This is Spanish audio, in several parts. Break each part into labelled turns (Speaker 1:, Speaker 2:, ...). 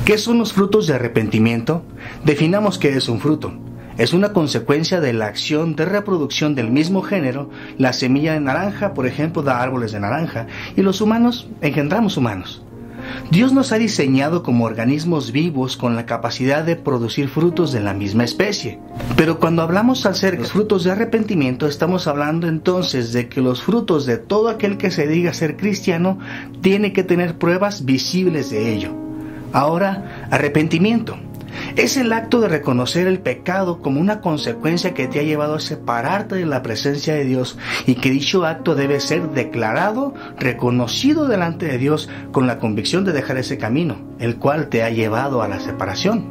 Speaker 1: ¿Qué son los frutos de arrepentimiento? Definamos qué es un fruto. Es una consecuencia de la acción de reproducción del mismo género. La semilla de naranja, por ejemplo, da árboles de naranja, y los humanos engendramos humanos. Dios nos ha diseñado como organismos vivos con la capacidad de producir frutos de la misma especie. Pero cuando hablamos acerca de los frutos de arrepentimiento, estamos hablando entonces de que los frutos de todo aquel que se diga ser cristiano tiene que tener pruebas visibles de ello. Ahora, arrepentimiento es el acto de reconocer el pecado como una consecuencia que te ha llevado a separarte de la presencia de Dios, y que dicho acto debe ser declarado, reconocido delante de Dios con la convicción de dejar ese camino, el cual te ha llevado a la separación.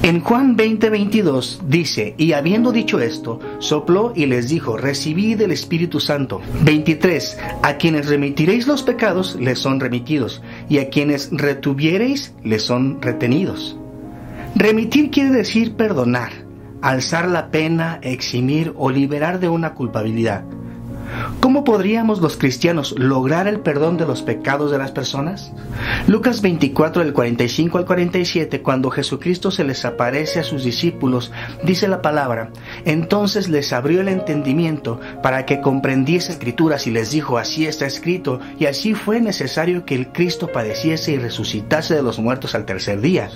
Speaker 1: En Juan 20:22 dice: y habiendo dicho esto, sopló y les dijo: recibid el Espíritu Santo. 23. A quienes remitiréis los pecados, les son remitidos, y a quienes retuviereis, les son retenidos. Remitir quiere decir perdonar, alzar la pena, eximir o liberar de una culpabilidad. ¿Cómo podríamos los cristianos lograr el perdón de los pecados de las personas? Lucas 24, del 45 al 47, cuando Jesucristo se les aparece a sus discípulos, dice la palabra: entonces les abrió el entendimiento para que comprendiesen escrituras, y les dijo: así está escrito, y así fue necesario que el Cristo padeciese y resucitase de los muertos al tercer día,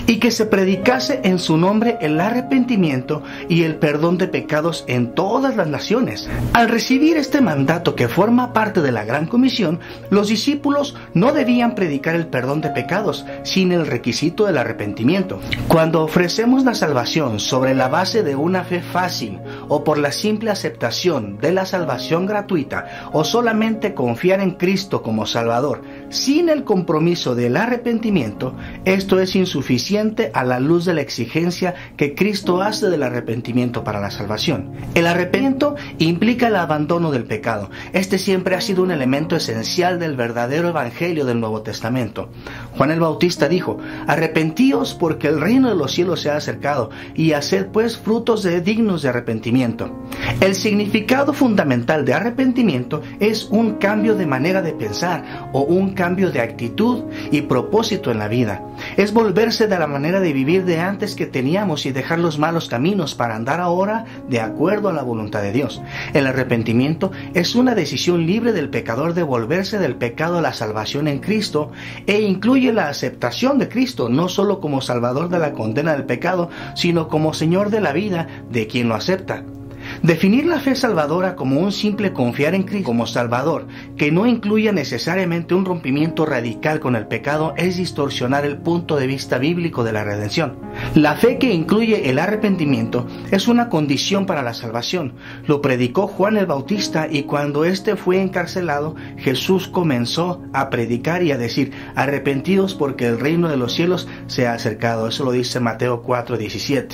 Speaker 1: y que se predicase en su nombre el arrepentimiento y el perdón de pecados en todas las naciones. Al recibir este mandato, que forma parte de la Gran Comisión, los discípulos no debían predicar el perdón de pecados sin el requisito del arrepentimiento. Cuando ofrecemos la salvación sobre la base de una fe fácil, o por la simple aceptación de la salvación gratuita, o solamente confiar en Cristo como Salvador, sin el compromiso del arrepentimiento, esto es insuficiente a la luz de la exigencia que Cristo hace del arrepentimiento para la salvación. El arrepentimiento implica el abandono del pecado. Este siempre ha sido un elemento esencial del verdadero evangelio del Nuevo Testamento. Juan el Bautista dijo: arrepentíos, porque el reino de los cielos se ha acercado, y haced pues frutos dignos de arrepentimiento. El significado fundamental de arrepentimiento es un cambio de manera de pensar, o un cambio de actitud y propósito en la vida. Es volverse de la manera de vivir de antes que teníamos y dejar los malos caminos para andar ahora de acuerdo a la voluntad de Dios. El arrepentimiento es una decisión libre del pecador de volverse del pecado a la salvación en Cristo, e incluye la aceptación de Cristo no solo como Salvador de la condena del pecado, sino como Señor de la vida de quien lo acepta. Definir la fe salvadora como un simple confiar en Cristo como Salvador, que no incluya necesariamente un rompimiento radical con el pecado, es distorsionar el punto de vista bíblico de la redención. La fe que incluye el arrepentimiento es una condición para la salvación. Lo predicó Juan el Bautista, y cuando éste fue encarcelado, Jesús comenzó a predicar y a decir: arrepentidos, porque el reino de los cielos se ha acercado. Eso lo dice Mateo 4:17.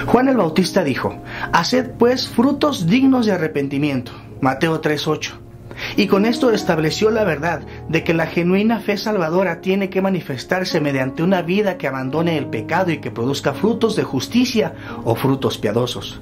Speaker 1: Juan el Bautista dijo: haced pues frutos dignos de arrepentimiento. Mateo 3:8. Y con esto estableció la verdad de que la genuina fe salvadora tiene que manifestarse mediante una vida que abandone el pecado y que produzca frutos de justicia o frutos piadosos.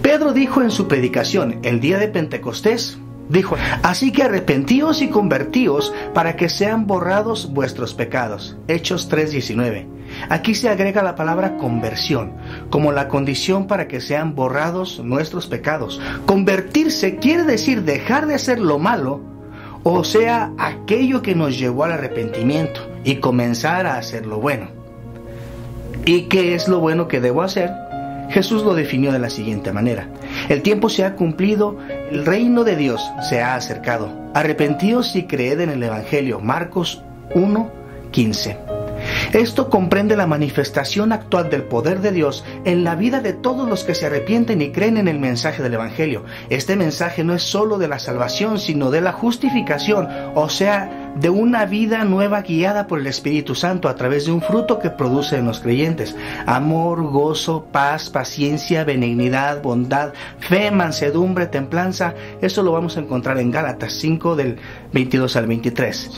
Speaker 1: Pedro dijo en su predicación el día de Pentecostés, dijo: así que arrepentíos y convertíos para que sean borrados vuestros pecados. Hechos 3:19. Aquí se agrega la palabra conversión, como la condición para que sean borrados nuestros pecados. Convertirse quiere decir dejar de hacer lo malo, o sea, aquello que nos llevó al arrepentimiento, y comenzar a hacer lo bueno. ¿Y qué es lo bueno que debo hacer? Jesús lo definió de la siguiente manera: el tiempo se ha cumplido, el reino de Dios se ha acercado. Arrepentíos y creed en el Evangelio. Marcos 1:15. Esto comprende la manifestación actual del poder de Dios en la vida de todos los que se arrepienten y creen en el mensaje del Evangelio. Este mensaje no es solo de la salvación, sino de la justificación, o sea, de una vida nueva guiada por el Espíritu Santo a través de un fruto que produce en los creyentes: amor, gozo, paz, paciencia, benignidad, bondad, fe, mansedumbre, templanza. Eso lo vamos a encontrar en Gálatas 5 del 22 al 23.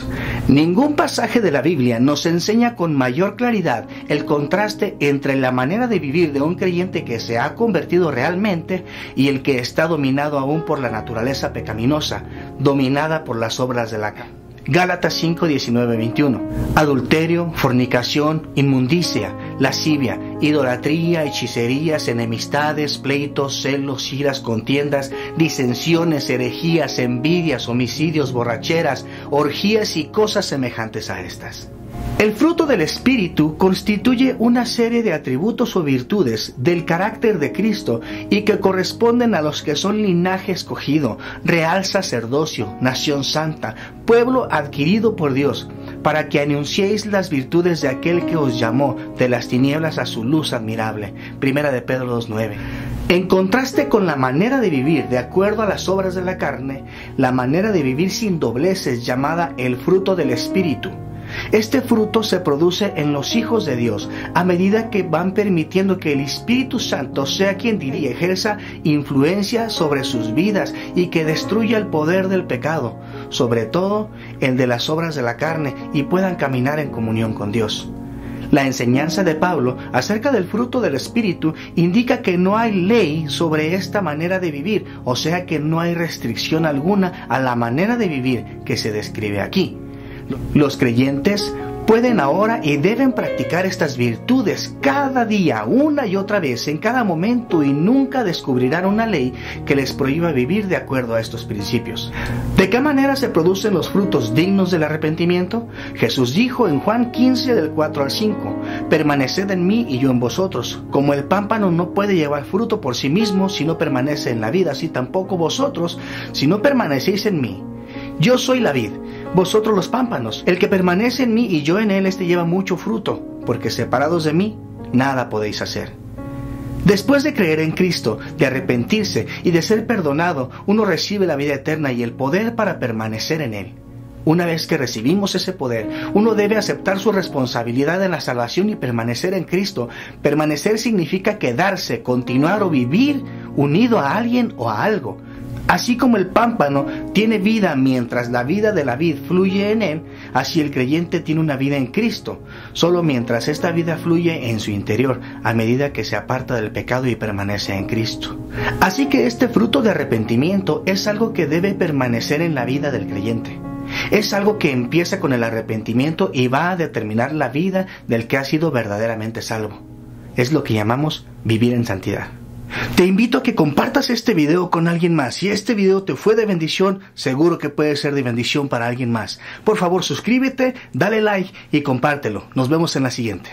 Speaker 1: Ningún pasaje de la Biblia nos enseña con mayor claridad el contraste entre la manera de vivir de un creyente que se ha convertido realmente y el que está dominado aún por la naturaleza pecaminosa, dominada por las obras de la carne. Gálatas 5, 19, 21. Adulterio, fornicación, inmundicia, lascivia, idolatría, hechicerías, enemistades, pleitos, celos, iras, contiendas, disensiones, herejías, envidias, homicidios, borracheras, orgías y cosas semejantes a estas. El fruto del Espíritu constituye una serie de atributos o virtudes del carácter de Cristo y que corresponden a los que son linaje escogido, real sacerdocio, nación santa, pueblo adquirido por Dios, para que anunciéis las virtudes de aquel que os llamó de las tinieblas a su luz admirable. Primera de Pedro 2:9. En contraste con la manera de vivir de acuerdo a las obras de la carne, la manera de vivir sin dobleces, llamada el fruto del Espíritu. Este fruto se produce en los hijos de Dios a medida que van permitiendo que el Espíritu Santo sea quien dirija, ejerza influencia sobre sus vidas y que destruya el poder del pecado, sobre todo el de las obras de la carne, y puedan caminar en comunión con Dios. La enseñanza de Pablo acerca del fruto del Espíritu indica que no hay ley sobre esta manera de vivir, o sea que no hay restricción alguna a la manera de vivir que se describe aquí. Los creyentes pueden ahora y deben practicar estas virtudes cada día, una y otra vez, en cada momento, y nunca descubrirán una ley que les prohíba vivir de acuerdo a estos principios. ¿De qué manera se producen los frutos dignos del arrepentimiento? Jesús dijo en Juan 15 del 4 al 5, permaneced en mí y yo en vosotros. Como el pámpano no puede llevar fruto por sí mismo si no permanece en la vid, así tampoco vosotros si no permanecéis en mí. Yo soy la vid, vosotros los pámpanos. El que permanece en mí y yo en él, este lleva mucho fruto, porque separados de mí, nada podéis hacer. Después de creer en Cristo, de arrepentirse y de ser perdonado, uno recibe la vida eterna y el poder para permanecer en él. Una vez que recibimos ese poder, uno debe aceptar su responsabilidad en la salvación y permanecer en Cristo. Permanecer significa quedarse, continuar o vivir unido a alguien o a algo. Así como el pámpano tiene vida mientras la vida de la vid fluye en él, así el creyente tiene una vida en Cristo, solo mientras esta vida fluye en su interior, a medida que se aparta del pecado y permanece en Cristo. Así que este fruto de arrepentimiento es algo que debe permanecer en la vida del creyente. Es algo que empieza con el arrepentimiento y va a determinar la vida del que ha sido verdaderamente salvo. Es lo que llamamos vivir en santidad. Te invito a que compartas este video con alguien más. Si este video te fue de bendición, seguro que puede ser de bendición para alguien más. Por favor, suscríbete, dale like y compártelo. Nos vemos en la siguiente.